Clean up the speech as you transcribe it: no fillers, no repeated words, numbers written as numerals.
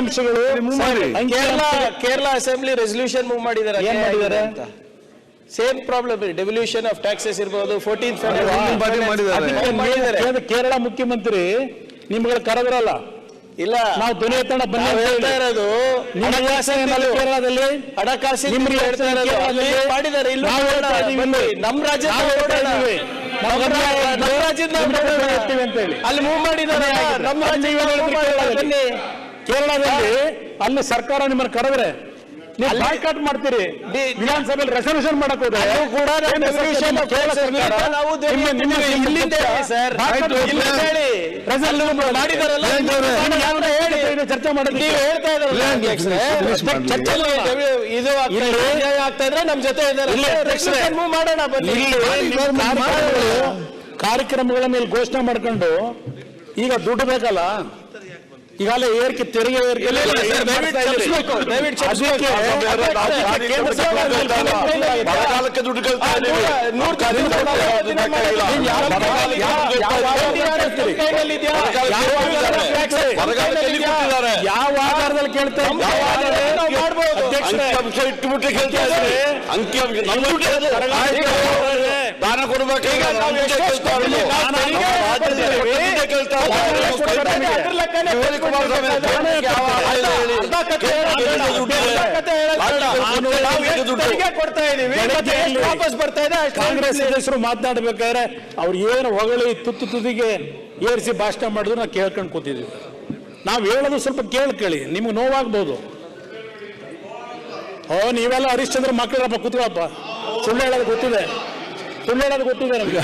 ಅಂಶಗಳು Kerala assembly resolution move ಮಾಡಿದ್ದಾರೆ. ಏನ್ ಮಾಡಿದ್ದಾರೆ? Same problem devolution of taxes ಇರಬಹುದು. 14th ಕೇರಳ ಮುಖ್ಯಮಂತ್ರಿ ನಿಮ್ಗಳು ಕರೆದ್ರಲ್ಲ, ಇಲ್ಲ ನಾವು ಧ್ವನಿ ಎತ್ತೋಣ ಬನ್ನಿ ಹೇಳ್ತಾ ಇರೋದು. ಕೇರಳದಲ್ಲಿ ಹಣಕಾಸಿನ ಮಾಡಿದ್ದಾರೆ. ನಮ್ಮ ರಾಜ್ಯದ ಅಲ್ಲಿ ಮೂವ್ ಮಾಡಿದ್ದಾರೆ. ನಮ್ಮ ರಾಜ್ಯ ಕೇರಳದಲ್ಲಿ ಅಲ್ಲಿ ಸರ್ಕಾರ ನಿಮ್ಮನ್ನು ಕರೆದ್ರೆ ನೀವು ಬಾಯ್ಕಾಟ್ ಮಾಡ್ತೀರಿ. ವಿಧಾನಸಭೆಯಲ್ಲಿ ರೆಸಲ್ಯೂಷನ್ ಮಾಡಕ್ ಹೋದ್ರೆ ಕೂಡ ಚರ್ಚೆ ಮಾಡೋದು ಇದು ಆಗ್ತಾ ಇದ್ರೆ ನಮ್ ಜೊತೆ ಮಾಡೋಣ. ಕಾರ್ಯಕ್ರಮಗಳ ಮೇಲೆ ಘೋಷಣೆ ಮಾಡ್ಕೊಂಡು ಈಗ ದುಡ್ಡು ಬೇಕಲ್ಲ, ಈಗಾಗಲೇ ಏರಿಕೆ ತೆರಿಗೆ ಏರಿಕೆ ಯಾವ ಆಧಾರದಲ್ಲಿ ಕೇಳ್ತಾರೆ? ಇಟ್ಟುಬಿಟ್ಟು ಕೇಳ್ತಾ ಇದ್ದಾರೆ. ದಾನ ಕೊಡ್ಬೇಕು. ಕಾಂಗ್ರೆಸ್ ಸದಸ್ಯರು ಮಾತನಾಡಬೇಕಾದ್ರೆ ಅವ್ರು ಏನು ಹೊಗಳಿ ತುದಿಗೆ ಏರಿಸಿ ಭಾಷಣ ಮಾಡಿದ್ರು ನಾವು ಕೇಳ್ಕೊಂಡು ಕೂತಿದ್ವಿ. ನಾವು ಹೇಳೋದು ಸ್ವಲ್ಪ ಕೇಳಿ, ನಿಮ್ಗೆ ನೋವಾಗ್ಬೋದು. ನೀವೆಲ್ಲ ಹರಿಶ್ಚಂದ್ರ ಮಕ್ಕಳಪ್ಪ ಕೂತ್ಕೊಳಪ್ಪ, ಸುಳ್ಳು ಹೇಳೋದು ಗೊತ್ತಿದೆ ನಮ್ಗೆ.